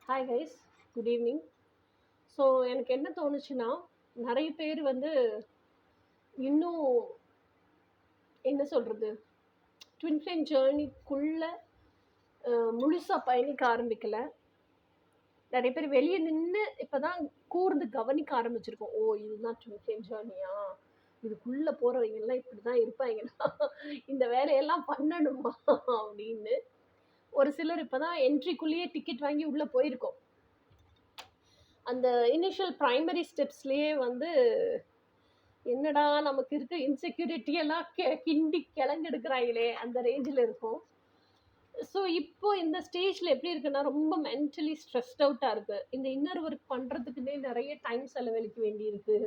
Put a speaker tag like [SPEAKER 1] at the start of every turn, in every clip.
[SPEAKER 1] Hi guys, good evening. So எனக்கு என்ன தோணுச்சுன்னா, நிறைய பேர் வந்து இன்னும் என்ன சொல்கிறது, ட்வின் ஃப்ளேம் ஜேர்னிக்குள்ளே முழுசாக பயணிக்க ஆரம்பிக்கல. நிறைய பேர் வெளியே நின்று இப்போ தான் கூர்ந்து கவனிக்க ஆரம்பிச்சிருக்கோம். ஓ, இதுதான் ட்வின் ஃப்ளேம் ஜேர்னியா, இதுக்குள்ளே போகிறவங்கெல்லாம் இப்படி தான் இருப்பாங்கன்னா இந்த வேலையெல்லாம் பண்ணணுமா அப்படின்னு ஒரு சிலர் இப்போ தான் என்ட்ரிக்குள்ளேயே டிக்கெட் வாங்கி உள்ளே போயிருக்கோம். அந்த இனிஷியல் ப்ரைமரி ஸ்டெப்ஸ்லேயே வந்து என்னடா நமக்கு இருக்க இன்செக்யூரிட்டி எல்லாம் கிண்டி கிளங்கெடுக்கிறாங்களே அந்த ரேஞ்சில் இருக்கும். ஸோ இப்போ இந்த ஸ்டேஜில் எப்படி இருக்குன்னா, ரொம்ப மென்டலி ஸ்ட்ரெஸ்ட் அவுட்டாக இருக்குது. இந்த இன்னர் ஒர்க் பண்ணுறதுக்குன்னே நிறைய டைம் செலவழிக்க வேண்டியிருக்கு.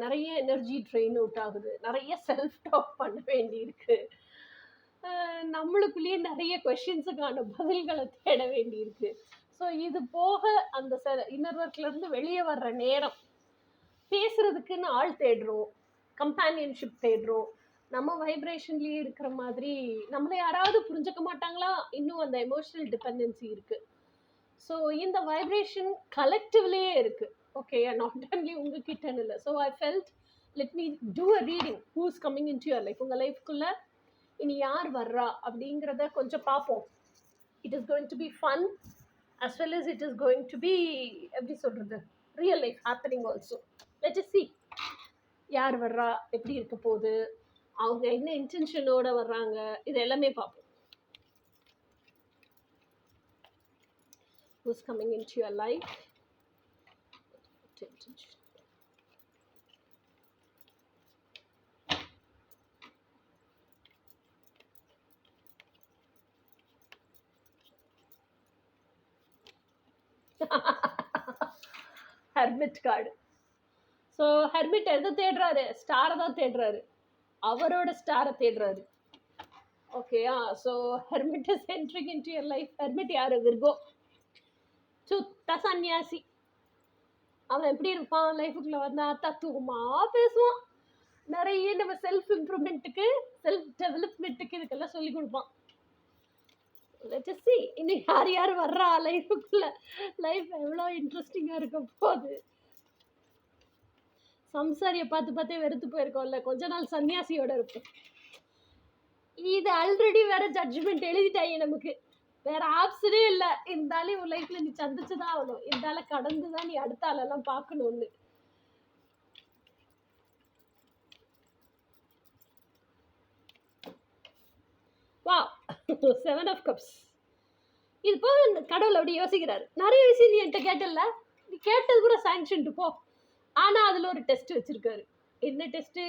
[SPEAKER 1] நிறைய எனர்ஜி ட்ரெயின் அவுட் ஆகுது. நிறைய செல்ஃப் டாக் பண்ண வேண்டியிருக்கு. நம்மளுக்குள்ளேயே நிறைய கொஷின்ஸுக்கான பதில்களை தேட வேண்டியிருக்கு. ஸோ இது போக அந்த இன்னர் ஒர்க்லேருந்து வெளியே வர்ற நேரம் பேசுறதுக்குன்னு ஆள் தேடுறோம், கம்பேனியன்ஷிப் தேடுறோம். நம்ம வைப்ரேஷன்லேயே இருக்கிற மாதிரி நம்மளை யாராவது புரிஞ்சுக்க மாட்டாங்களா, இன்னும் அந்த எமோஷனல் டிபெண்டன்சி இருக்குது. ஸோ இந்த வைப்ரேஷன் கலெக்டிவ்லேயே இருக்குது. ஓகே, நாட் ஒன்லி உங்ககிட்டன்னு இல்லை. So I felt let me do a reading who's coming in to your life. உங்கள் லைஃப்குள்ளே இனி யார் வர்றா அப்படிங்கிறத கொஞ்சம் பார்ப்போம். It is going to be fun as well as it is going to be எப்படி சொல்கிறது, real life happening also. Let us see யார் வர்றா, எப்படி இருக்க போகுது, அவங்க என்ன இன்டென்ஷனோட வர்றாங்க, இது எல்லாமே பார்ப்போம். who's coming into your life. Hermit card. So hermit எதை தேடுறாரு? ஸ்டாரை தான் தேடுறாரு. அவரோட ஸ்டாரை தேடுறாரு. ஓகேயா? So hermit is entering into your life. Hermit யாரு? விர்கோ. சுத்த சன்னியாசி. அவன் எப்படி இருப்பான் லைஃபுக்குள்ள வந்தா? தத்துவமா பேசுவான். நிறைய நம்ம செல்ஃப் இம்ப்ரூவ்மெண்ட்டுக்கு, செல்ஃப் டெவலப்மெண்ட்டுக்கு இதுக்கெல்லாம் சொல்லி கொடுப்பான். Let us see இன்னும் யார் யார் வர்றா லைஃபுக்குள்ள. லைஃப் எவ்வளோ இன்ட்ரெஸ்டிங்காக இருக்க போகுது. சம்சாரியை பார்த்து பார்த்தே வெறுத்து போயிருக்கோம்ல, கொஞ்ச நாள் சன்னியாசியோட இருப்போம். இது ஆல்ரெடி வேற ஜட்ஜ்மெண்ட் எழுதிட்டாங்க நமக்கு, வேற ஆப்ஷனே இல்லை. இருந்தாலும் உன் லைஃப்ல நீ சந்திச்சுதான் ஆகணும், இருந்தாலும் கடந்துதான் நீ அடுத்த ஆளெல்லாம் பார்க்கணும்னு. வா, 7 of Cups. இது போக கடவுள் அப்படி யோசிக்கிறாரு. நிறைய விஷயம் நீ என்கிட்ட கேட்டல, நீ கேட்டது கூட சாங்ஷன்ட்டு போ. ஆனால் அதில் ஒரு டெஸ்ட் வச்சுருக்காரு. என்ன டெஸ்ட்டு?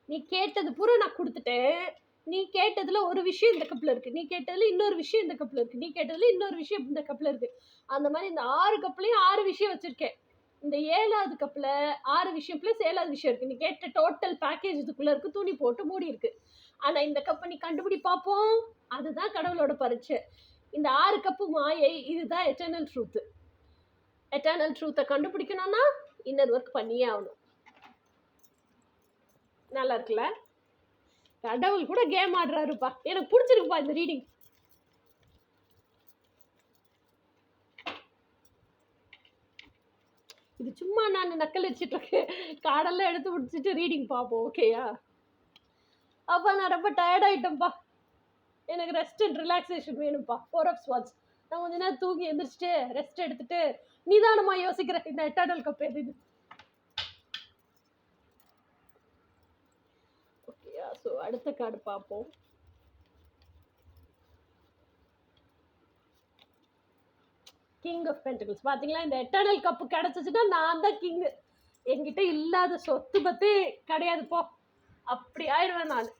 [SPEAKER 1] நீ கேட்டது பூரா நான் கொடுத்துட்டேன். நீ கேட்டதில் ஒரு விஷயம் இந்த கப்பில் இருக்குது, நீ கேட்டதில் இன்னொரு விஷயம் இந்த கப்பில் இருக்குது, நீ கேட்டதில் இன்னொரு விஷயம் இந்த கப்பில் இருக்குது. அந்த மாதிரி இந்த 6 கப்லேயும் 6 விஷயம் வச்சுருக்கேன். இந்த 7வது கப்பில் 6 விஷயம் ப்ளஸ் 7வது விஷயம் இருக்குது. நீ கேட்ட டோட்டல் பேக்கேஜ் இதுக்குள்ளே இருக்குது, துணி போட்டு மூடி இருக்குது. ஆனால் இந்த கப்பை நீ கண்டுபிடி பார்ப்போம். அதுதான் கடவுளோட பரீட்சை. இந்த 6 கப்பு மாயை, இதுதான் எட்டர்னல் ட்ரூத்து. எட்டர்னல் ட்ரூத்தை கண்டுபிடிக்கணும்னா இன்னர் ஒர்க் பண்ணியே ஆகணும். நல்லா இருக்குல்ல? கடவுள் கூட கேம் ஆடுறாருப்பா. எனக்கு பிடிச்சிருக்குப்பா இந்த ரீடிங். இது சும்மா நான் நக்கல் வச்சுட்டு இருக்கேன். காடெல்லாம் எடுத்து முடிச்சுட்டு ரீடிங் பார்ப்போம். ஓகேயா? அப்பா நான் ரொம்ப டயர்ட் ஆகிட்டேன்ப்பா, எனக்கு ரெஸ்ட் அண்ட் ரிலாக்ஸேஷன் வேணும்ப்பா. 4 of Swords. நான் கொஞ்ச நேரம் தூங்கி எழுந்திரிச்சிட்டு ரெஸ்ட் எடுத்துட்டு நிதானமாக யோசிக்கிறேன் இந்த எட்டர்னல் கப் எது. ஓகேயா? ஸோ அடுத்த கார்டு பார்ப்போம். King of pentacles. பார்த்தீங்களா, இந்த எட்டர்னல் கப்பு கிடச்சிச்சுன்னா நான் தான் கிங்கு. என்கிட்ட இல்லாத சொத்து பற்றி கிடையாது போ, அப்படி ஆயிடுவேன் நான்.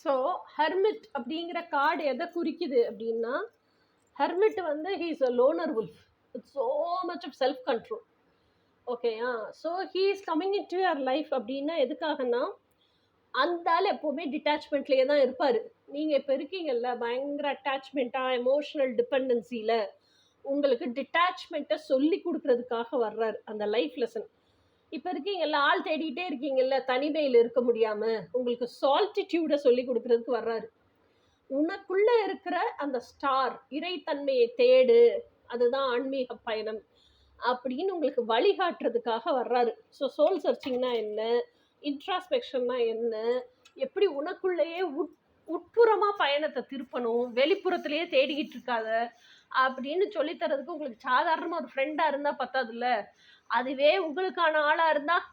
[SPEAKER 1] ஸோ ஹெர்மிட் அப்படிங்கிற கார்டு எதை குறிக்குது அப்படின்னா, ஹெர்மிட் வந்து he is a loner wolf with so much of self control. ஓகேயா? So he is coming in to your life அப்படின்னா எதுக்காகனா, அந்த ஆள் எப்போவுமே டிட்டாச்மெண்ட்லேயே தான் இருப்பார். நீங்கள் இப்போ இருக்கீங்கல்ல பயங்கர அட்டாச்மெண்ட்டாக, எமோஷ்னல் டிபெண்டன்சியில், உங்களுக்கு டிட்டாச்மெண்ட்டை சொல்லி கொடுக்குறதுக்காக வர்றாரு அந்த லைஃப் லெசன். இப்போ இருக்கீங்கல்ல, ஆள் தேடிக்கிட்டே இருக்கீங்கல்ல, தனிமையில் இருக்க முடியாமல் உங்களுக்கு சால்டிடியூடை சொல்லி கொடுக்குறதுக்கு வர்றாரு. உனக்குள்ள இருக்கிற அந்த ஸ்டார் இறைத்தன்மையை தேடு, அதுதான் ஆன்மீக பயணம் அப்படின்னு உங்களுக்கு வழிகாட்டுறதுக்காக வர்றாரு. ஸோ சோல் சர்ச்சிங்னா என்ன, இன்ட்ராஸ்பெக்ஷன்னா என்ன, எப்படி உனக்குள்ளேயே உட்புறமா பயணத்தை திருப்பணும், வெளிப்புறத்திலேயே தேடிக்கிட்டு இருக்காத அப்படின்னு சொல்லித்தரதுக்கு உங்களுக்கு சாதாரணமாக ஒரு ஃப்ரெண்டாக இருந்தால் பத்தாதுல்ல, அதுவே உங்களுக்கான ஆளாக இருந்தால்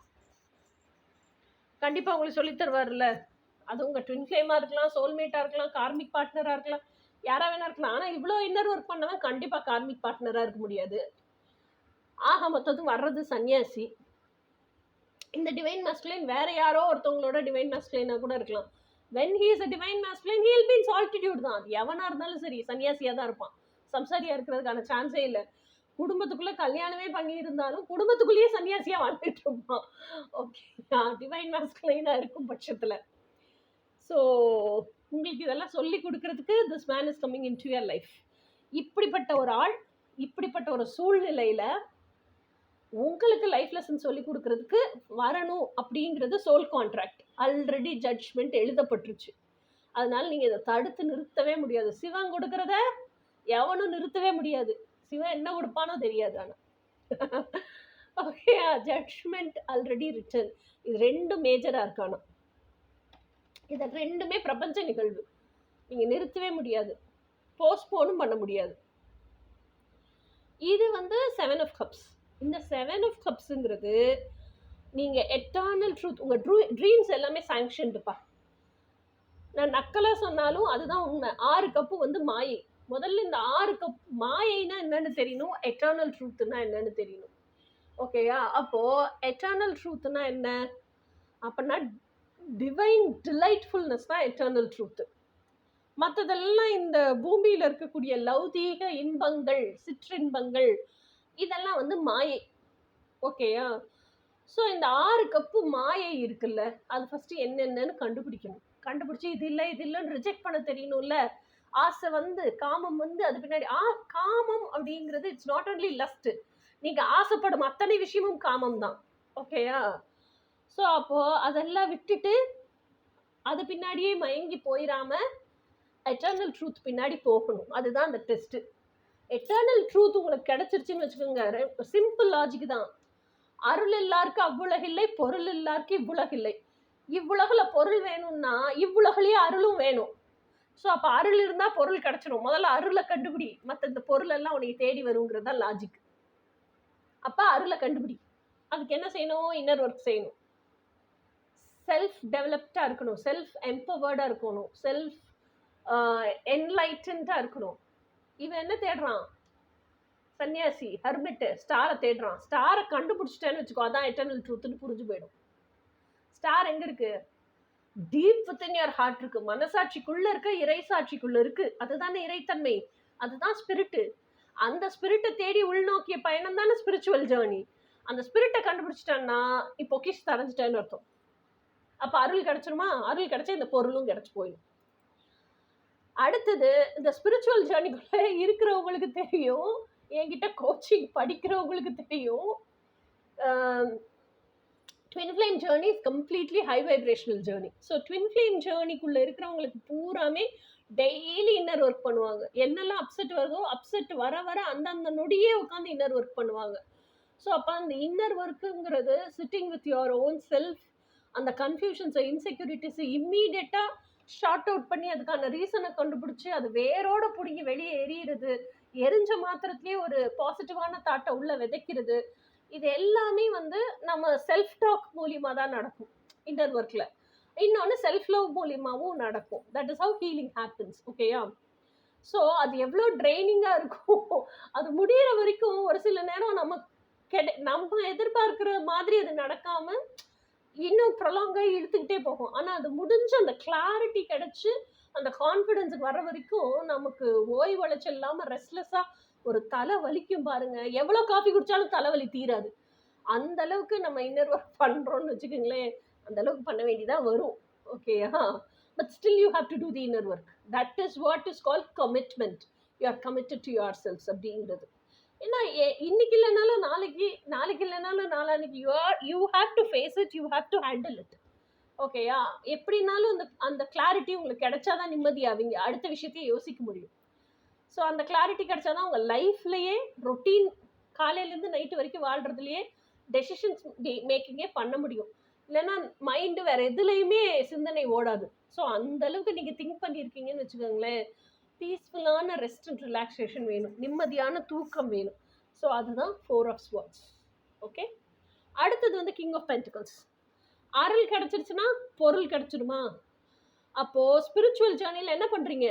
[SPEAKER 1] கண்டிப்பாக உங்களுக்கு சொல்லித்தருவார்ல. அது உங்கள் ட்வின் ஃப்ளேமாக இருக்கலாம், சோல்மேட்டாக இருக்கலாம், கார்மிக் பார்ட்னராக இருக்கலாம், யாராக வேணா இருக்கலாம். ஆனால் இவ்வளோ இன்னர் ஒர்க் பண்ணவன் கண்டிப்பாக கார்மிக் பார்ட்னராக இருக்க முடியாது. ஆக மொத்தத்துக்கு வர்றது சன்னியாசி. இந்த டிவைன் மாஸ்குலைன் வேற யாரோ ஒருத்தவங்களோட டிவைன் மாஸ்குலைனாக கூட இருக்கலாம். when he is a divine masculine he will be in solitude தான். அது எவனா இருந்தாலும் சரி சன்னியாசியா தான் இருப்பான். சம்சாரியா இருக்கிறதுக்கான சான்ஸே இல்லை. குடும்பத்துக்குள்ள கல்யாணமே பண்ணி இருந்தாலும் குடும்பத்துக்குள்ளேயே சன்னியாசியா வாழ்ந்துட்டு இருப்பான். ஓகே, டிவைன் மாஸ்குலைனா இருக்கும் பட்சத்துல. ஸோ உங்களுக்கு இதெல்லாம் சொல்லி கொடுக்கறதுக்கு this man is coming in to your life. இப்படிப்பட்ட ஒரு ஆள் இப்படிப்பட்ட ஒரு சூழ்நிலையில உங்களுக்கு லைஃப் லெசன் சொல்லி கொடுக்கறதுக்கு வரணும் அப்படிங்கிறது சோல் கான்ட்ராக்ட். ஆல்ரெடி ஜட்ஜ்மெண்ட் எழுதப்பட்டுருச்சு. அதனால நீங்கள் இதை தடுத்து நிறுத்தவே முடியாது. சிவன் கொடுக்கறத எவனும் நிறுத்தவே முடியாது. சிவன் என்ன கொடுப்பானோ தெரியாது. ஆனால் ஓகே, ஜட்ஜ்மெண்ட் ஆல்ரெடி ரிட்டன். இது ரெண்டும் மேஜராக இருக்கானோ. இது ரெண்டுமே பிரபஞ்ச நிகழ்வு. நீங்கள் நிறுத்தவே முடியாது, போஸ்ட்போனும் பண்ண முடியாது. இது வந்து 7 of Cups. இந்த 7 of Cupsங்கிறது நீங்கள் எட்டர்னல் ட்ரூத், உங்கள் ட்ரீம்ஸ் எல்லாமே சாங்ஷன்டுப்பா. நான் நக்கலாக சொன்னாலும் அதுதான் உண்மை. 6 கப்பு வந்து மாயை. முதல்ல இந்த 6 கப் மாயைனா என்னன்னு தெரியணும், எட்டர்னல் ட்ரூத்னா என்னன்னு தெரியணும். ஓகேயா? அப்போது எட்டர்னல் ட்ரூத்னா என்ன அப்படின்னா டிவைன் டிலைட்ஃபுல்னஸ் தான் எட்டர்னல் ட்ரூத்து. மற்றதெல்லாம் இந்த பூமியில் இருக்கக்கூடிய லௌதீக இன்பங்கள், சிற்றின்பங்கள், இதெல்லாம் வந்து மாயை. ஓகேயா? ஸோ இந்த 6 கப்பு மாயை இருக்குல்ல, அது ஃபஸ்ட்டு என்னென்னு கண்டுபிடிக்கணும். கண்டுபிடிச்சி இது இல்லை இது இல்லைன்னு ரிஜெக்ட் பண்ண தெரியணும்ல. ஆசை வந்து, காமம் வந்து, அது பின்னாடி காமம் அப்படிங்கிறது இட்ஸ் நாட் ஒன்லி லஸ்ட். நீங்கள் ஆசைப்படும் அத்தனை விஷயமும் காமம் தான். ஓகேயா? ஸோ அப்போது அதெல்லாம் விட்டுட்டு அது பின்னாடியே மயங்கி போயிடாம எட்டர்னல் ட்ரூத் பின்னாடி போகணும். அதுதான் அந்த டெஸ்ட்டு. எட்டர்னல் ட்ரூத் உங்களுக்கு கிடைச்சிருச்சுன்னு வச்சுக்கோங்க, சிம்பிள் லாஜிக் தான். அருள் எல்லாருக்கும் அவ்வுலகில்லை, பொருள் எல்லாருக்கும் இவ்வுலகில்லை. இவ்வுலகில் பொருள் வேணும்னா இவ்வுலகிலேயே அருளும் வேணும். ஸோ அப்போ அருள் இருந்தால் பொருள் கிடைச்சிடும். முதல்ல அருளை கண்டுபிடி, மற்ற இந்த பொருள் எல்லாம் உனக்கு தேடி வருங்கிறது தான் லாஜிக். அப்போ அருளை கண்டுபிடி. அதுக்கு என்ன செய்யணும்? இன்னர் ஒர்க் செய்யணும். செல்ஃப் டெவலப்டாக இருக்கணும், செல்ஃப் எம்பவர்டாக இருக்கணும், செல்ஃப் என்லைட்டன்டாக இருக்கணும். இவன் என்ன தேடுறான்? சன்னியாசி, ஹர்மிட்டு, ஸ்டாரை தேடுறான். ஸ்டாரை கண்டுபிடிச்சிட்டேன்னு வச்சுக்கோ, அதான் எட்டர்னல் ட்ரூத்துன்னு புரிஞ்சு போயிடும். ஸ்டார் எங்கே இருக்கு? டீப் வித்தின் யுவர் ஹார்ட் இருக்கு. மனசாட்சிக்குள்ள இருக்கு, இறைசாட்சிக்குள்ள இருக்கு. அதுதானே இறைத்தன்மை, அதுதான் ஸ்பிரிட்டு. அந்த ஸ்பிரிட்டை தேடி உள்நோக்கிய பயணம் தானே ஸ்பிரிச்சுவல் ஜேர்னி. அந்த ஸ்பிரிட்டை கண்டுபிடிச்சிட்டான்னா இப்போ பொக்கிஷத்தை அடைஞ்சிட்டேன்னு அர்த்தம். அப்போ அருள் கிடைச்சிருமா? அருள் கிடைச்சா இந்த பொருளும் கிடைச்சி போயிடும். அடுத்தது இந்த ஸ்பிரிச்சுவல் ஜேர்னிக்குள்ளே இருக்கிறவங்களுக்கு தெரியும், என்கிட்ட கோச்சிங் படிக்கிறவங்களுக்கு தெரியும், twin flame journey is completely high vibrational journey. So twin flame ஜேர்னிக்குள்ளே இருக்கிறவங்களுக்கு பூராமே டெய்லி இன்னர் ஒர்க் பண்ணுவாங்க. என்னெல்லாம் அப்செட் வருதோ அப்செட் வர வர அந்தந்த நொடியே உட்காந்து இன்னர் ஒர்க் பண்ணுவாங்க. ஸோ அப்போ அந்த இன்னர் ஒர்க்குங்கிறது sitting with your own self, அந்த கன்ஃபியூஷன்ஸை, இன்செக்யூரிட்டிஸை இம்மீடியட்டாக ஷார்ட் அவுட் பண்ணி அதுக்கான ரீசனை கண்டுபிடிச்சி அது வேரோட பிடிங்கி வெளியே எரியிறது, எரிஞ்ச மாத்திரத்துலேயே ஒரு பாசிட்டிவான தாட்டை உள்ளே விதைக்கிறது. இது எல்லாமே வந்து நம்ம செல்ஃப் டாக் மூலியமாக தான் நடக்கும் இன்னர் ஒர்க்கில். இன்னொன்று செல்ஃப் லவ் மூலியமாகவும் நடக்கும். That is how healing happens. ஓகேயா? ஸோ அது எவ்வளோ ட்ரைனிங்காக இருக்கும். அது முடிகிற வரைக்கும் ஒரு சில நேரம் நம்ம எதிர்பார்க்குற மாதிரி அது நடக்காமல் இன்னும் ப்ரொலாங்காக இழுத்துக்கிட்டே போகும். ஆனால் அது முடிஞ்சு அந்த கிளாரிட்டி கிடச்சி அந்த கான்ஃபிடென்ஸுக்கு வர வரைக்கும் நமக்கு ஓய்வழைச்சல் இல்லாமல் ரெஸ்ட்லெஸ்ஸாக ஒரு தலை வலிக்கும் பாருங்க. எவ்வளோ காஃபி குடித்தாலும் தலைவலி தீராது. அந்த அளவுக்கு நம்ம இன்னர் ஒர்க் பண்ணுறோன்னு வச்சுக்கோங்களேன், அந்த அளவுக்கு பண்ண வேண்டியதாக வரும். ஓகேயா? But still you have to do the inner work. That is what is called commitment. You are committed to your selfs அப்படிங்கிறது. ஏன்னா இன்னைக்கு இல்லைனாலும் நாளைக்கு, நாளைக்கு இல்லைனாலும் நாளான்னைக்கு you have to face it, you have to handle it. ஓகேயா? எப்படினாலும் அந்த அந்த கிளாரிட்டி உங்களுக்கு கிடைச்சாதான் நிம்மதியாவீங்க, அடுத்த விஷயத்தையே யோசிக்க முடியும். ஸோ அந்த கிளாரிட்டி கிடைச்சாதான் உங்கள் லைஃப்லேயே ரொட்டீன் காலையிலேருந்து நைட்டு வரைக்கும் வாழ்கிறதுலையே டெசிஷன்ஸ் மேக்கிங்கே பண்ண முடியும். இல்லைன்னா மைண்டு வேறு எதுலேயுமே சிந்தனை ஓடாது. ஸோ அந்த அளவுக்கு நீங்கள் திங்க் பண்ணியிருக்கீங்கன்னு வச்சுக்கோங்களேன், பீஸ்ஃபுல்லான ரெஸ்ட் அண்ட் ரிலாக்ஸேஷன் வேணும், நிம்மதியான தூக்கம் வேணும். ஸோ அதுதான் 4 of Swords. ஓகே, அடுத்தது வந்து கிங் ஆஃப் பென்டிகல்ஸ். அருள் கிடச்சிருச்சுன்னா பொருள் கிடச்சிருமா? அப்போது ஸ்பிரிச்சுவல் ஜேர்னியில் என்ன பண்ணுறீங்க?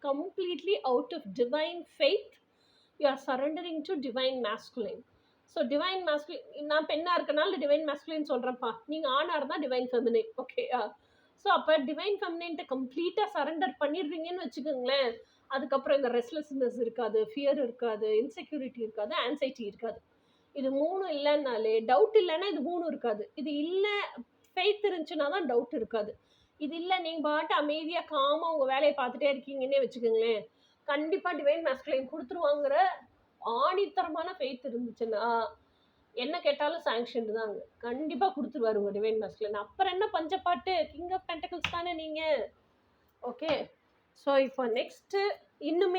[SPEAKER 1] Completely out of divine faith, you are surrendering to divine masculine. So divine masculine, நான் பெண்ணா இருக்கனால divine masculine சொல்றேன்ப்பா, நீங்க ஆணா இருந்தா divine feminine. ஓகேயா? ஸோ அப்போ டிவைன் ஃபெமினின்ட்ட கம்ப்ளீட்டாக சரண்டர் பண்ணிடுறீங்கன்னு வச்சுக்கோங்களேன், அதுக்கப்புறம் இந்த ரெஸ்ட்லெஸ்னஸ் இருக்காது, ஃபியர் இருக்காது, இன்செக்யூரிட்டி இருக்காது, ஆன்சைட்டி இருக்காது. இது 3 இல்லைன்னாலே, டவுட் இல்லைன்னா இது 3 இருக்காது. இது இல்லை, ஃபெய்த் இருந்துச்சுன்னா தான் டவுட் இருக்காது. இது இல்லை, நீங்கள் பாட்டு அமைதியாக காமாக உங்கள் வேலையை பார்த்துட்டே இருக்கீங்கன்னே வச்சுக்கோங்களேன், கண்டிப்பாக டிவைன் மேஸ்குலைன் கொடுத்துருவாங்கிற ஆணித்தரமான ஃபெய்த் இருந்துச்சுன்னா என்ன கேட்டாலும் சாங்ஷன் தாங்க, கண்டிப்பாக கொடுத்துருவாரு உங்கள் டிவைன் மேஸ்குலைன். அப்புறம் என்ன பஞ்சப்பாட்டு, கிங் ஆஃப் பென்டக்கிள்ஸ் தானே நீங்கள். ஓகே, ஸோ இப்போ நெக்ஸ்ட்டு இன்னும்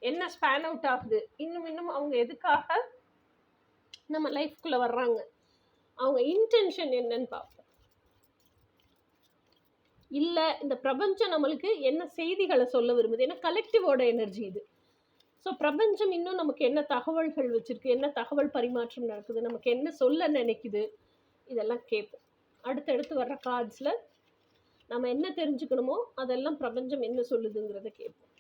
[SPEAKER 1] என்ன ஸ்பேன் அவுட் ஆகுது, இன்னும் அவங்க எதுக்காக நம்ம லைஃப்குள்ளே வர்றாங்க, அவங்க இன்டென்ஷன் என்னன்னு பார்ப்போம். இல்லை இந்த பிரபஞ்சம் நம்மளுக்கு என்ன செய்திகளை சொல்ல விரும்புது, ஏன்னா கலெக்டிவோட எனர்ஜி இது. ஸோ பிரபஞ்சம் இன்னும் நமக்கு என்ன தகவல்கள் வச்சுருக்கு, என்ன தகவல் பரிமாற்றம் நடக்குது, நமக்கு என்ன சொல்ல நினைக்குது, இதெல்லாம் கேட்போம். அடுத்தடுத்து வர்ற கார்ட்ஸில் நம்ம என்ன தெரிஞ்சுக்கணுமோ அதெல்லாம் பிரபஞ்சம் என்ன சொல்லுதுங்கிறத கேட்போம்.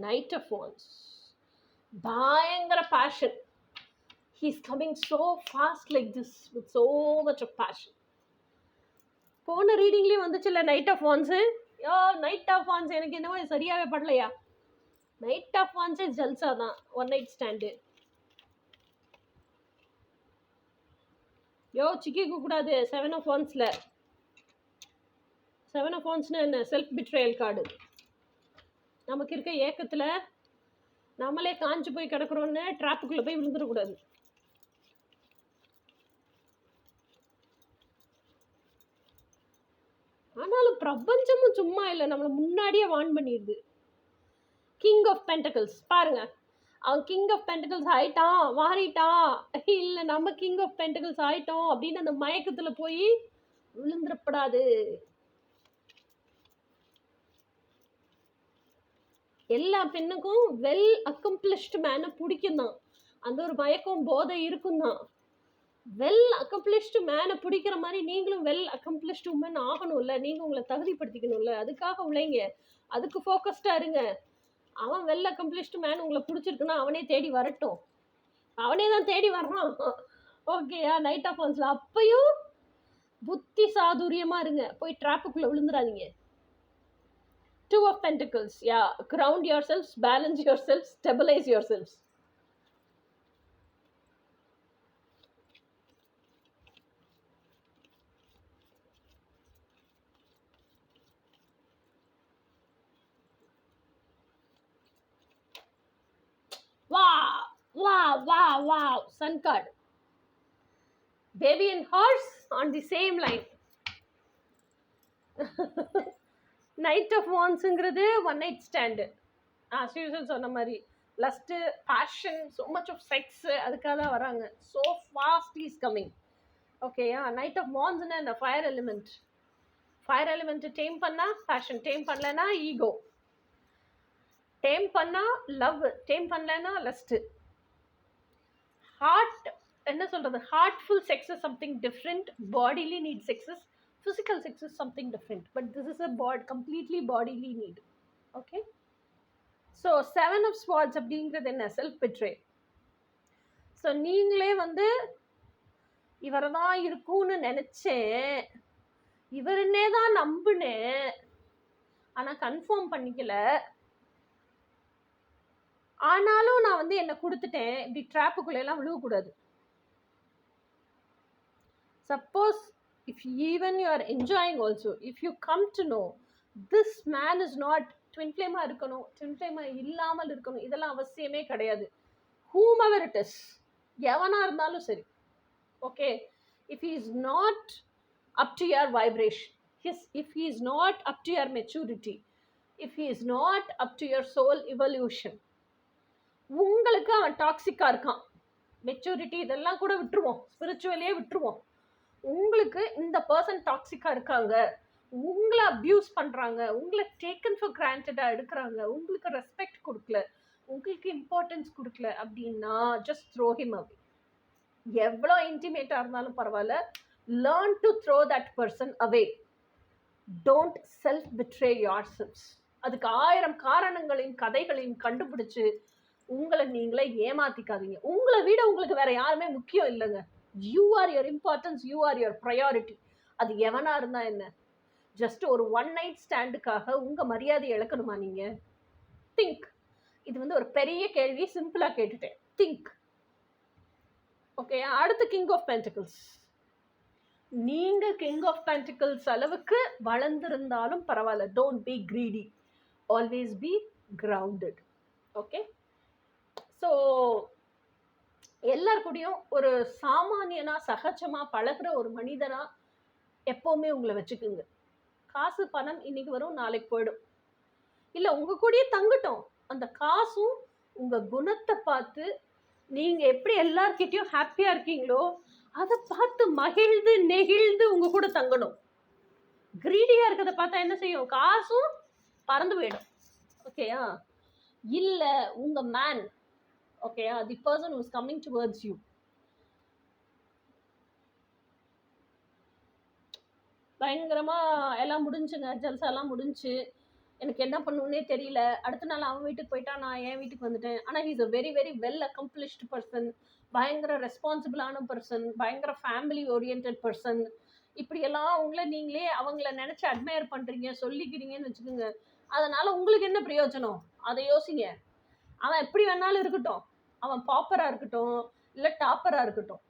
[SPEAKER 1] Knight of Wands. பயங்கர fashion. He's coming so fast like this with so much of passion. போன ரீடிங்லேயே வந்துச்சுல்ல knight of wands. Knight of wands எனக்கு என்னவோ சரியாகவே படலையா? நைட் ஆஃப் வான்ஸே ஜல்சா தான், ஒன் நைட் ஸ்டாண்டு. சிக்கிக்க கூடாது 7 of Wandsல. 7 of Wandsனா என்ன? Self betrayal card. நமக்கு இருக்க ஏக்கத்தில் நம்மளே காஞ்சு போய் கிடக்குறோன்னு ட்ராப்புக்குள்ளே போய் விழுந்துடக்கூடாது. ஆனாலும் பிரபஞ்சமும் சும்மா இல்லை, நம்மளை முன்னாடியே வார்ன் பண்ணிடுது. கிங் ஆஃப் பென்டக்கிள்ஸ் பாருங்க, அவன் கிங் ஆஃப் பென்டக்கிள்ஸ் ஆயிட்டான், மாறிட்டான், இல்லை நம்ம கிங் ஆஃப் பென்டக்கிள்ஸ் ஆயிட்டோம் அப்படின்னு அந்த மயக்கத்தில் போய் விழுந்துடப்படாது. எல்லா பெண்ணுக்கும் வெல் அக்கம்ப்ளிஷ்டு மேனை பிடிக்கும் தான், அந்த ஒரு மயக்கம் போதை இருக்கும் தான். வெல் அக்கம்ப்ளிஷ்டு மேனை பிடிக்கிற மாதிரி நீங்களும் வெல் அக்கம்ப்ளிஷ்டு உமன் ஆகணும்ல, நீங்கள் உங்களை தகுதிப்படுத்திக்கணும்ல, அதுக்காக உழைங்க, அதுக்கு ஃபோக்கஸ்டாக இருங்க. அவன் வெல் அக்கம்ப்ளிஷ்டு மேன் உங்களை பிடிச்சிருக்குன்னா அவனே தேடி வரட்டும், அவனே தான் தேடி வர்றான். ஓகேயா? நைட் ஆஃப் வான்ஸில் அப்பையும் புத்தி சாதுரியமாக இருங்க, போய் ட்ராப்புக்குள்ளே விழுந்துடாதீங்க. 2 of Pentacles, yeah, ground yourselves, balance yourselves, stabilize yourselves. Wow, Sun card. Baby and horse on the same line. Knight of வான்ஸுங்கிறது ஒன் நைட் ஸ்டாண்டு. ஸ்ரீசன் சொன்ன மாதிரி lust, passion, so much of sex, அதுக்காக தான் வராங்க. So fast is coming. ஓகேயா? Knight of வான்ஸ்னா இந்த fire element. Fire element tame பண்ணால் பேஷன், டேம் பண்ணலைன்னா ஈகோ, டேம் பண்ணால் லவ், டேம் பண்ணலைன்னா லஸ்ட்டு. ஹார்ட் என்ன சொல்கிறது, heartful sex is something different, bodily need sexes, physical sex is something different, but this is a completely bodily need. Okay, so 7 of Swords அப்படிங்கிறது என்ன? Self betray. So நீங்களே வந்து இவரை தான் இருக்கும்னு நினச்சேன், இவருன்னே தான் நம்பினேன், ஆனால் கன்ஃபார்ம் பண்ணிக்கல, ஆனாலும் நான் வந்து என்னை கொடுத்துட்டேன், இப்படி ட்ராப்புக்குள்ளெல்லாம் விழுவக்கூடாது. Suppose if even you are enjoying also, if you come to know this man is not twin ஃப்ளேமாக இருக்கணும், ட்வின் ஃப்ளேமாக இல்லாமல் இருக்கணும், இதெல்லாம் அவசியமே கிடையாது. whomever it is, எவனா இருந்தாலும் சரி. Okay, if he is not up to your vibration, if he is not up to your maturity, if he is not up to your soul evolution, உங்களுக்கு அவன் டாக்ஸிக்கா இருக்கான். மெச்சூரிட்டி இதெல்லாம் கூட விட்டுருவோம், ஸ்பிரிச்சுவலியே விட்டுருவோம். உங்களுக்கு இந்த பர்சன் டாக்ஸிக்கா இருக்காங்க, உங்களை அப்யூஸ் பண்றாங்க, உங்களை டேக்கன் ஃபார் கிராண்டடா எடுக்கிறாங்க, உங்களுக்கு ரெஸ்பெக்ட் கொடுக்கல, உங்களுக்கு இம்பார்ட்டன்ஸ் கொடுக்கல அப்படின்னா ஜஸ்ட் த்ரோ ஹிம் அவே. எவ்வளோ இன்டிமேட்டா இருந்தாலும் பரவாயில்ல, learn to throw that person away. Don't self betray your selves. அதுக்கு 1000 காரணங்களையும் கதைகளையும் கண்டுபிடிச்சு உங்களை நீங்களே ஏமாத்திக்காதீங்க. உங்களை விட உங்களுக்கு வேற யாருமே முக்கியம் இல்லைங்க. You are your importance, you are your priority. அது எவனா இருந்தா என்ன? ஜஸ்ட் ஒரு ஒன் நைட் ஸ்டாண்டுக்காக உங்க மரியாதையை இழக்கணுமா நீங்க? திங்க். இது வந்து ஒரு பெரிய கேள்வி, சிம்பிளா கேட்டுட்டேன். திங்க். ஓகே, அடுத்து கிங் ஆஃப் பென்டிகிள்ஸ். நீங்க கிங் ஆஃப் பென்டிகிள்ஸ் அளவுக்கு வளர்ந்திருந்தாலும் பரவாயில்ல, don't be greedy, always be grounded. Okay, so எல்லாருக்கூடையும் ஒரு சாமானியனா சகஜமா பழகுற ஒரு மனிதனா எப்பவுமே உங்களை வச்சுக்குங்க. காசு பணம் இன்னைக்கு வரும், நாளைக்கு போயிடும். இல்லை உங்க கூடயே தங்கட்டும். அந்த காசும் உங்க குணத்தை பார்த்து நீங்க எப்படி எல்லார்கிட்டயும் ஹாப்பியா இருக்கீங்களோ அதை பார்த்து மகிழ்ந்து நெகிழ்ந்து உங்க கூட தங்கணும். கிரீடியா இருக்கிறத பார்த்தா என்ன செய்யும்? காசும் பறந்து போயிடும். ஓகேயா? இல்ல உங்க மேன், ஓகேயா, the person who is coming towards you, பயங்கரமா எல்லாம் முடிஞ்சுங்க, ஜல்சாலாம் முடிஞ்சு, எனக்கு என்ன பண்ணுன்னே தெரியல, அடுத்த நாள் அவன் வீட்டுக்கு போயிட்டான், நான் என் வீட்டுக்கு வந்துட்டேன். ஆனால் he's a very very well accomplished person, பயங்கர ரெஸ்பான்சிபிளான பர்சன், பயங்கர ஃபேமிலி ஓரியன்ட் பர்சன். இப்படியெல்லாம் உங்களை நீங்களே அவங்கள நினச்சி அட்மையர் பண்ணுறீங்க, சொல்லிக்கிறீங்கன்னு வச்சுக்கோங்க. அதனால் உங்களுக்கு என்ன பிரயோஜனம்? அதை யோசிங்க. அவன் எப்படி வேணாலும் இருக்கட்டும், அவன் பாப்பராக இருக்கட்டும் இல்லை டாப்பராக இருக்கட்டும்,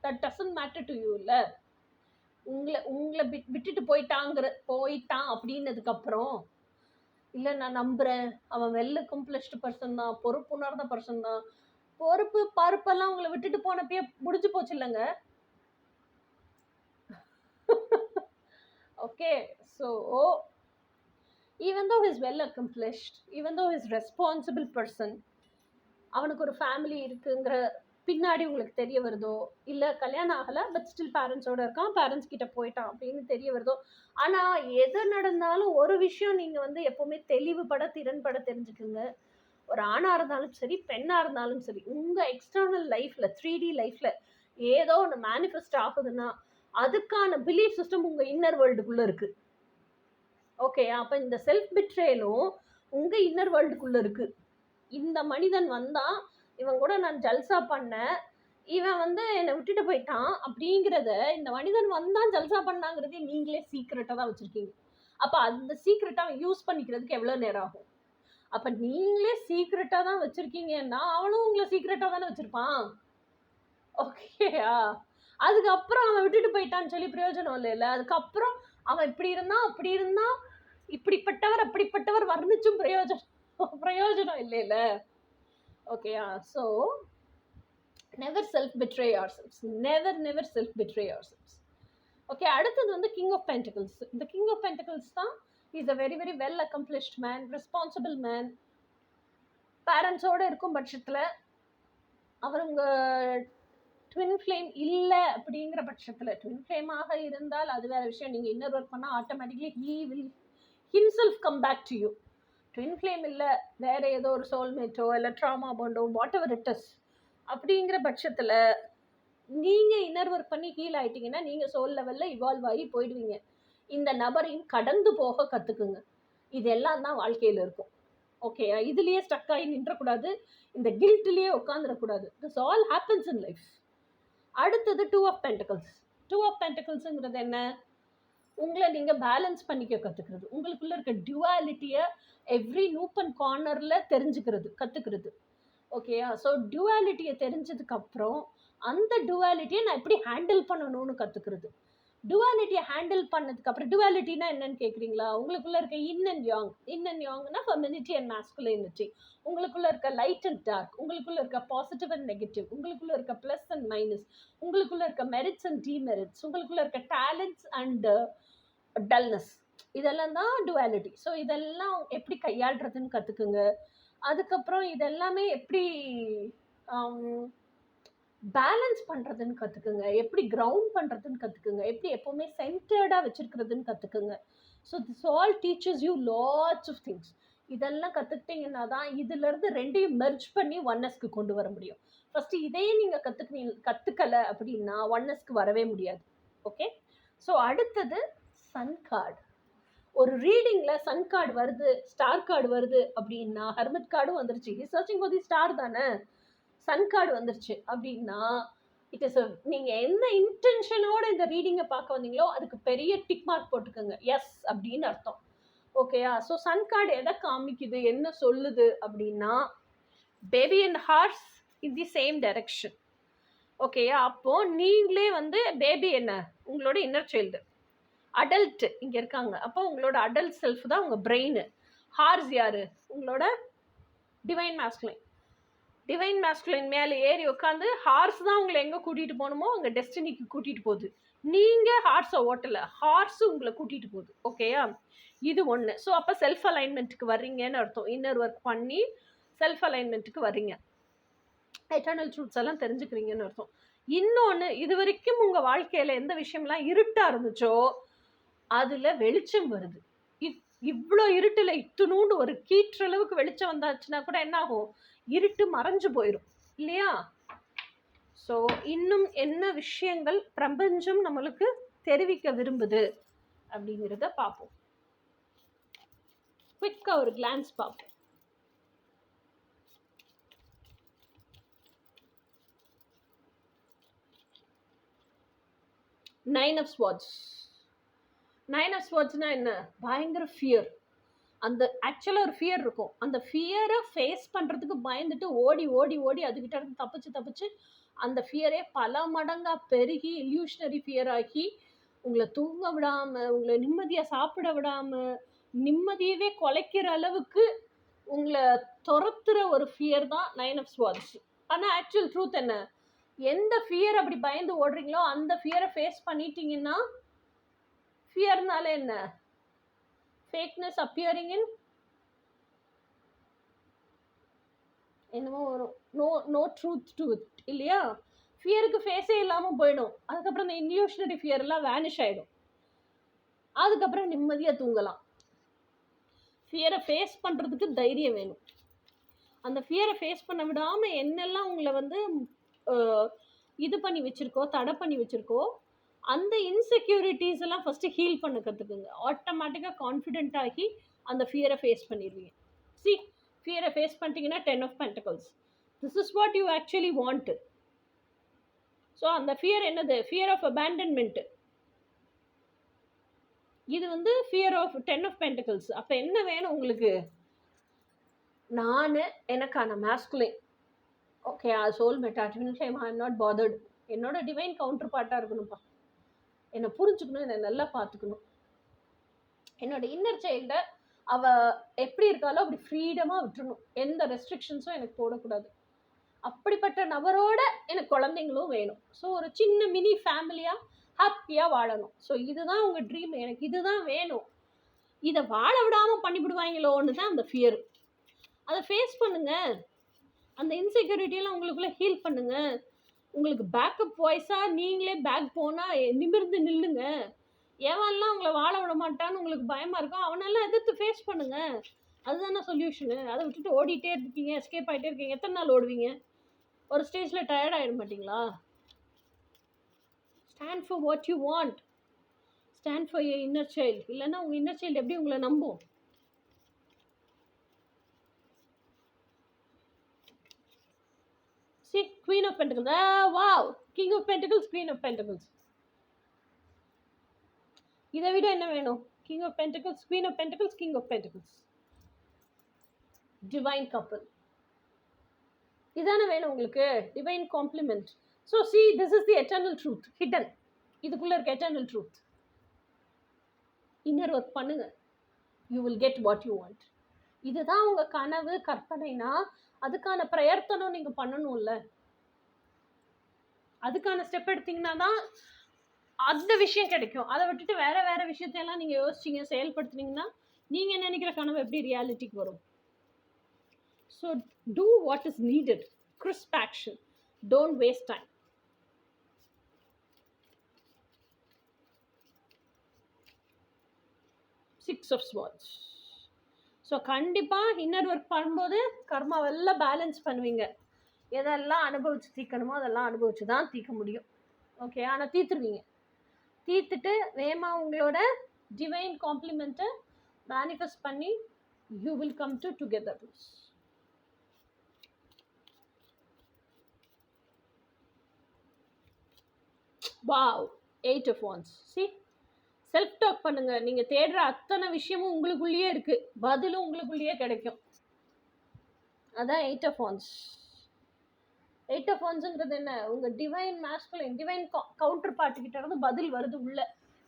[SPEAKER 1] that doesn't matter to you. இல்லை உங்களை விட்டுட்டு போயிட்டான் அப்படின்னதுக்கப்புறம், இல்லை நான் நம்புகிறேன் அவன் வெல் அக்கம்ப்ளிஷ்டு பர்சன் தான், பொறுப்புணர்ந்த பர்சன் தான், பொறுப்பு பருப்பெல்லாம் உங்களை விட்டுட்டு போனப்பயே முடிஞ்சு போச்சு இல்லைங்க. Okay, so even though he's well accomplished, even though he's responsible person, அவனுக்கு ஒரு ஃபேமிலி இருக்குங்கிற பின்னாடி உங்களுக்கு தெரிய வருதோ, இல்லை கல்யாணம் ஆகலை பட் ஸ்டில் பேரண்ட்ஸோடு இருக்கான், பேரண்ட்ஸ் கிட்ட போயிட்டான் அப்படின்னு தெரிய வருதோ, ஆனால் எது நடந்தாலும் ஒரு விஷயம் நீங்கள் வந்து எப்போவுமே தெளிவுபட திறன்பட தெரிஞ்சுக்குங்க. ஒரு ஆணாக இருந்தாலும் சரி, பெண்ணாக இருந்தாலும் சரி, உங்கள் எக்ஸ்டர்னல் லைஃப்பில் 3D லைஃப்பில் ஏதோ ஒன்று மேனிஃபெஸ்ட் ஆகுதுன்னா அதுக்கான பிலீஃப் சிஸ்டம் உங்கள் இன்னர் வேர்ல்டுக்குள்ளே இருக்குது. ஓகே, அப்போ இந்த செல்ஃப் பிட்ரேலும் உங்கள் இன்னர் வேர்ல்டுக்குள்ளே இருக்குது. இந்த மனிதன் வந்தான், இவன் கூட நான் ஜல்சா பண்ணேன், இவன் வந்து என்னை விட்டுட்டு போயிட்டான் அப்படிங்கிறத, இந்த மனிதன் வந்தான் ஜல்சா பண்ணாங்கிறதே நீங்களே சீக்ரெட்டாக தான் வச்சுருக்கீங்க. அப்போ அந்த சீக்ரெட்டாக அவன் யூஸ் பண்ணிக்கிறதுக்கு எவ்வளோ நேரம் ஆகும்? அப்போ நீங்களே சீக்ரெட்டாக தான் வச்சுருக்கீங்கன்னா அவனும் உங்களை சீக்ரெட்டாக தானே வச்சுருப்பான். ஓகேயா? அதுக்கப்புறம் அவன் விட்டுட்டு போயிட்டான்னு சொல்லி பிரயோஜனம் இல்லைல்ல. அதுக்கப்புறம் அவன் இப்படி இருந்தான் அப்படி இருந்தான், இப்படிப்பட்டவர் அப்படிப்பட்டவர் வர்ணிச்சும் பிரயோஜனம் இல்லைல்ல. ஓகேயா? So never self betray your selves, never self betray your selves. Okay, அடுத்தது வந்து கிங் ஆஃப் பென்டிகிள்ஸ். இந்த கிங் ஆஃப் பென்டிகிள்ஸ் தான் is a very very well accomplished man, responsible man. பேரண்ட்ஸோடு இருக்கும் பட்சத்தில் அவர் உங்கள் ட்வின் ஃப்ளேம் இல்லை அப்படிங்கிற பட்சத்தில், ட்வின் ஃப்ளேமாக இருந்தால் அது வேறு விஷயம், நீங்கள் இன்னர் ஒர்க் பண்ணால் automatically he will himself come back to you. Twin flame இல்லை, வேறு ஏதோ ஒரு சோல்மேட்டோ இல்லை ட்ராமா பாண்டோ, வாட் எவர் இட் இஸ், அப்படிங்கிற பட்சத்தில் நீங்கள் இன்னர் ஒர்க் பண்ணி ஹீல் ஆகிட்டிங்கன்னா நீங்கள் சோல் லெவலில் இவால்வ் ஆகி போயிடுவீங்க. இந்த நபரையும் கடந்து போக கற்றுக்குங்க. இதெல்லாம் தான் வாழ்க்கையில் இருக்கும். ஓகே, இதுலேயே ஸ்டக் ஆகி நின்றக்கூடாது, இந்த கில்ட்லேயே உட்காந்துடக்கூடாது. This all happens in life. அடுத்தது 2 ஆஃப் பென்டிகிள்ஸ். 2 ஆஃப் பென்டிகிள்ஸுங்கிறது என்ன? உங்களை நீங்கள் பேலன்ஸ் பண்ணிக்க கற்றுக்கிறது, உங்களுக்குள்ளே இருக்க டியூவாலிட்டியை எவ்ரி நூப் அண்ட் கார்னரில் தெரிஞ்சுக்கிறது, கற்றுக்கிறது. ஓகேயா? ஸோ டியூவாலிட்டியை தெரிஞ்சதுக்கப்புறம் அந்த டியூவாலிட்டியை நான் எப்படி ஹேண்டில் பண்ணணும்னு கற்றுக்கிறது. டுவாலிட்டியை ஹேண்டில் பண்ணதுக்கு அப்புறம், டுவாலிட்டினா என்னன்னு கேட்குறீங்களா? உங்களுக்குள்ள இருக்க yin and yang. Yin and யாங்னா ஃபெமினிட்டி அண்ட் மாஸ்குலினிட்டி. உங்களுக்குள்ள இருக்க லைட் அண்ட் டார்க், உங்களுக்குள்ள இருக்க பாசிட்டிவ் அண்ட் நெகட்டிவ், உங்களுக்குள்ள இருக்க ப்ளஸ் அண்ட் மைனஸ், உங்களுக்குள்ள இருக்க மெரிட்ஸ் அண்ட் டிமெரிட்ஸ், உங்களுக்குள்ள இருக்க டேலண்ட்ஸ் அண்ட் டல்னஸ், இதெல்லாம் தான் டுவாலிட்டி. ஸோ இதெல்லாம் எப்படி கையாளுறதுன்னு கற்றுக்குங்க. அதுக்கப்புறம் இதெல்லாமே எப்படி பேலன்ஸ் பண்ணுறதுன்னு கற்றுக்குங்க, எப்படி கிரவுண்ட் பண்ணுறதுன்னு கற்றுக்குங்க, எப்படி எப்போவுமே சென்டர்டாக வச்சுருக்கிறதுன்னு கற்றுக்குங்க. So this all teachers you lots of things. இதெல்லாம் கற்றுக்கிட்டிங்கன்னா தான் இதிலேருந்து ரெண்டையும் மெர்ஜ் பண்ணி ஒன்னஸ்க்கு கொண்டு வர முடியும். ஃபஸ்ட்டு இதையே நீங்கள் கற்றுக்கலை அப்படின்னா ஒன்னஸ்க்கு வரவே முடியாது. ஓகே, ஸோ அடுத்தது சன் கார்டு. ஒரு ரீடிங்கில் சன் கார்டு வருது, ஸ்டார் கார்டு வருது அப்படின்னா, ஹெர்மிட் கார்டும் வந்துருச்சு, சர்ச்சிங் ஃபார் தி ஸ்டார் தானே, சன் கார்டு வந்துருச்சு அப்படின்னா இட் இஸ் நீங்கள் எந்த இன்டென்ஷனோட இந்த ரீடிங்கை பார்க்க வந்தீங்களோ அதுக்கு பெரிய டிக் மார்க் போட்டுக்கோங்க, எஸ் அப்படின்னு அர்த்தம். ஓகேயா? ஸோ சன் கார்டு எதை காமிக்குது, என்ன சொல்லுது அப்படின்னா, baby and horse in the same direction. ஓகேயா? அப்போது நீங்களே வந்து பேபி என்ன, உங்களோட இன்னர் சைல்டு. அடல்ட் இங்கே இருக்காங்க, அப்போ உங்களோட அடல்ட் செல்ஃப் தான் உங்கள் பிரெயின். ஹார்ஸ் யார், உங்களோட டிவைன் மாஸ்குலைன். டிவைன் மாஸ்குலைன் மேலே ஏறி உட்காந்து ஹார்ஸ் தான் உங்களை எங்கே கூட்டிகிட்டு போகணுமோ அங்கே டெஸ்டினிக்கு கூட்டிகிட்டு போகுது. நீங்கள் ஹார்ஸை ஓட்டலை, ஹார்ஸு உங்களை கூட்டிகிட்டு போகுது. ஓகேயா? இது ஒன்று. ஸோ அப்போ செல்ஃப் அலைன்மெண்ட்டுக்கு வர்றீங்கன்னு அர்த்தம். இன்னர் ஒர்க் பண்ணி செல்ஃப் அலைன்மெண்ட்டுக்கு வர்றீங்க, எட்டர்னல் ட்ரூத்ஸ் எல்லாம் தெரிஞ்சுக்கிறீங்கன்னு அர்த்தம். இன்னொன்று, இது வரைக்கும் உங்கள் வாழ்க்கையில் எந்த விஷயம்லாம் இருட்டாக இருந்துச்சோ அதில் வெளிச்சம் வருது. இவ்வளோ இருட்டில் இத்துணூண்டு ஒரு கீற்றளவுக்கு வெளிச்சம் வந்தாச்சுன்னா கூட என்ன ஆகும், இருட்டு மறைஞ்சு போயிடும் இல்லையா? ஸோ இன்னும் என்ன விஷயங்கள் பிரபஞ்சம் நம்மளுக்கு தெரிவிக்க விரும்புது அப்படிங்கிறத பார்ப்போம். குவிக்காக ஒரு கிளான்ஸ் பார்ப்போம். Nine of swords. Nine of ஸ்வார்ட்ஸ்னா என்ன, பயங்கர ஃபியர். அந்த ஆக்சுவலாக ஒரு ஃபியர் இருக்கும், அந்த ஃபியரை ஃபேஸ் பண்ணுறதுக்கு பயந்துட்டு ஓடி ஓடி ஓடி அதுக்கிட்ட இருந்து தப்பிச்சு அந்த ஃபியரே பல மடங்காக பெருகி இல்யூஷனரி ஃபியர் ஆகி உங்களை தூங்க விடாமல், உங்களை நிம்மதியாக சாப்பிட விடாமல், நிம்மதியவே குலைக்கிற அளவுக்கு உங்களை துரத்துற ஒரு ஃபியர் தான் நைன் ஆஃப் ஸ்வார்ட்ஸ். ஆனால் ஆக்சுவல் ட்ரூத் என்ன, எந்த ஃபியர் அப்படி பயந்து ஓடுறீங்களோ அந்த ஃபியரை ஃபேஸ் பண்ணிட்டீங்கன்னா, ஃபியர்னால என்ன, ஃபேக்னஸ் அப்பியரிங் இன் என்னமோ வரும், நோ ட்ரூத் டு இட் இல்லையா? ஃபியருக்கு ஃபேஸே இல்லாமல் போயிடும். அதுக்கப்புறம் இந்த இல்யூஷனரி ஃபியர்லாம் வேனிஷ் ஆகிடும். அதுக்கப்புறம் நிம்மதியாக தூங்கலாம். ஃபியரை ஃபேஸ் பண்ணுறதுக்கு தைரியம் வேணும். அந்த ஃபியரை ஃபேஸ் பண்ண விடாமல் என்னெல்லாம் உங்களை வந்து இது பண்ணி வச்சுருக்கோ, தடை பண்ணி வச்சுருக்கோ, அந்த இன்செக்யூரிட்டிஸ் எல்லாம் ஃபஸ்ட்டு ஹீல் பண்ண கற்றுக்குங்க. ஆட்டோமேட்டிக்காக கான்ஃபிடென்ட் ஆகி அந்த ஃபியரை ஃபேஸ் பண்ணிடுவீங்க. சி, ஃபியரை ஃபேஸ் பண்ணிட்டீங்கன்னா 10 of Pentacles. This is what you actually want. So அந்த ஃபியர் என்னது, ஃபியர் ஆஃப் அபேண்டன்மெண்ட்டு. இது வந்து ஃபியர் ஆஃப் 10 of Pentacles. அப்போ என்ன வேணும் உங்களுக்கு, நான் எனக்கான masculine, okay, soulmate, twin flame, I am not bothered, என்னோட டிவைன் கவுண்டர் பார்ட்டாக இருக்கணும்ப்பா, என்னை புரிஞ்சுக்கணும், என்னை நல்லா பார்த்துக்கணும், என்னோட இன்னர் சைல்டை அவள் எப்படி இருக்காலோ அப்படி ஃப்ரீடமாக விட்டுறணும், எந்த ரெஸ்ட்ரிக்ஷன்ஸும் எனக்கு போடக்கூடாது. அப்படிப்பட்ட நபரோட எனக்கு குழந்தைங்களும் வேணும். ஸோ ஒரு சின்ன மினி ஃபேமிலியாக ஹாப்பியாக வாழணும். ஸோ இதுதான் உங்கள் ட்ரீம், எனக்கு இதுதான் வேணும். இதை வாழ விடாமல் பண்ணிவிடுவாங்களோன்னு தான் அந்த ஃபியர். அதை ஃபேஸ் பண்ணுங்கள். அந்த இன்செக்யூரிட்டியெல்லாம் உங்களுக்குள்ளே ஹீல் பண்ணுங்கள். உங்களுக்கு பேக்கப் வாய்ஸாக நீங்களே பேக் போனால் நிமிர்ந்து நில்லுங்க. எவன்லாம் உங்களை வாழ விட மாட்டான்னு உங்களுக்கு பயமாக இருக்கும், அவனெல்லாம் எதிர்த்து ஃபேஸ் பண்ணுங்கள். அதுதானே சொல்யூஷனு. அதை விட்டுட்டு ஓடிட்டே இருக்கீங்க, எஸ்கேப் ஆகிட்டே இருக்கீங்க. எத்தனை நாள் ஓடுவீங்க? ஒரு ஸ்டேஜில் டயர்ட் ஆகிட மாட்டிங்களா? Stand for what you want. Stand for your inner child. இல்லைன்னா உங்கள் இன்னர் சைல்டு எப்படி உங்களை நம்பும்? See, Queen of Pentacles. Ah, wow. King of Pentacles, Queen of Pentacles. இதை விட என்ன வேணும்? King of Pentacles, Queen of Pentacles, King of Pentacles. Divine couple. இதானே வேணும் உங்களுக்கு, divine complement. So see, this is the eternal truth, hidden. இதுக்குள்ளே இருக்க eternal truth. Inner work பண்ணுங்க, you will get what you want. இதுதான் உங்கள் கனவு கற்பனைனா அதுக்கான பிரயத்தனம் நீங்கள் பண்ணணும்ல. அதுக்கான ஸ்டெப் எடுத்தீங்கன்னா தான் அந்த விஷயம் கிடைக்கும். அதை விட்டுட்டு வேற வேற விஷயத்தையெல்லாம் நீங்கள் யோசிச்சிங்க செயல்படுத்துனீங்கன்னா நீங்கள் நினைக்கிற கனவு எப்படி ரியாலிட்டிக்கு வரும்? So do what is needed, crisp action, don't waste time. Six of Swords. ஸோ கண்டிப்பாக இன்னர் ஒர்க் பண்ணும்போது கர்மாவெல்லாம் பேலன்ஸ் பண்ணுவீங்க. எதெல்லாம் அனுபவிச்சு தீர்க்கணுமோ அதெல்லாம் அனுபவிச்சு தான் தீர்க்க முடியும். ஓகே, ஆனால் தீர்த்துருவீங்க. தீர்த்துட்டு வேகமாக உங்களோட டிவைன் காம்ப்ளிமெண்ட்டை மேனிஃபெஸ்ட் பண்ணி you will come to togetherness. Wow, 8 of Wands. See, self talk பண்ணுங்க. நீங்க தேடுற அத்தனை விஷயமும் உங்களுக்குள்ளேயே இருக்கு, பதிலும் உங்களுக்குள்ளேயே கிடைக்கும். அதான் 8 of Wands. 8 of Wandsங்கிறது என்ன? உங்க divine masculine, divine counterparty கிட்ட இருந்து பதில் வருது உள்ள.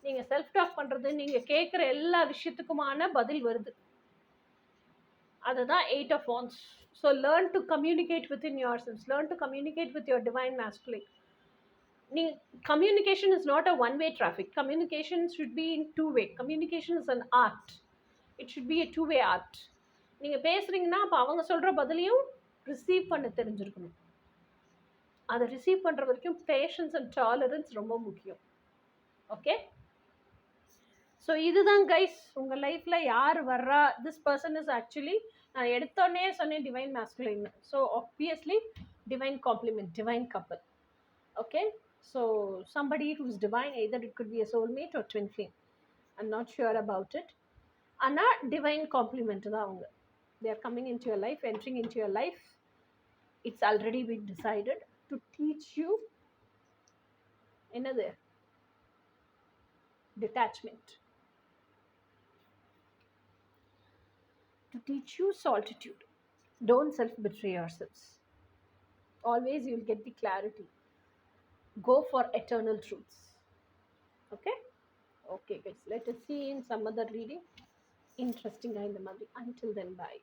[SPEAKER 1] நீங்க செல்ஃப் டாக் பண்றது, நீங்க கேட்குற எல்லா விஷயத்துக்குமான பதில் வருது. அதுதான் 8 of Wands. So learn to communicate within your cells, learn to communicate with your divine masculine. Communication is not a one-way traffic. Communication should be in two-way. Communication is an art. It should be a two-way art. நீங்கள் பேசுகிறீங்கன்னா அப்போ அவங்க சொல்கிற பதிலையும் receive பண்ண தெரிஞ்சிருக்கணும். அதை receive பண்ணுற வரைக்கும் பேஷன்ஸ் அண்ட் டாலரன்ஸ் ரொம்ப முக்கியம். ஓகே, ஸோ இதுதான் கைஸ் உங்கள் லைஃப்பில் யார் வர்றா. திஸ் பர்சன் இஸ் ஆக்சுவலி, நான் எடுத்தோடனே சொன்னேன் divine masculine. So obviously divine complement, divine couple. Okay, so somebody who's divine, either it could be a soulmate or twin flame, I'm not sure about it. Ana divine complement da avanga, they are coming into your life, entering into your life. It's already been decided to teach you another detachment, to teach you solitude. Don't self betray yourselves. Always you'll get the clarity. Go for eternal truths. Okay guys, let us see in some other reading interesting in the month. Until then, bye.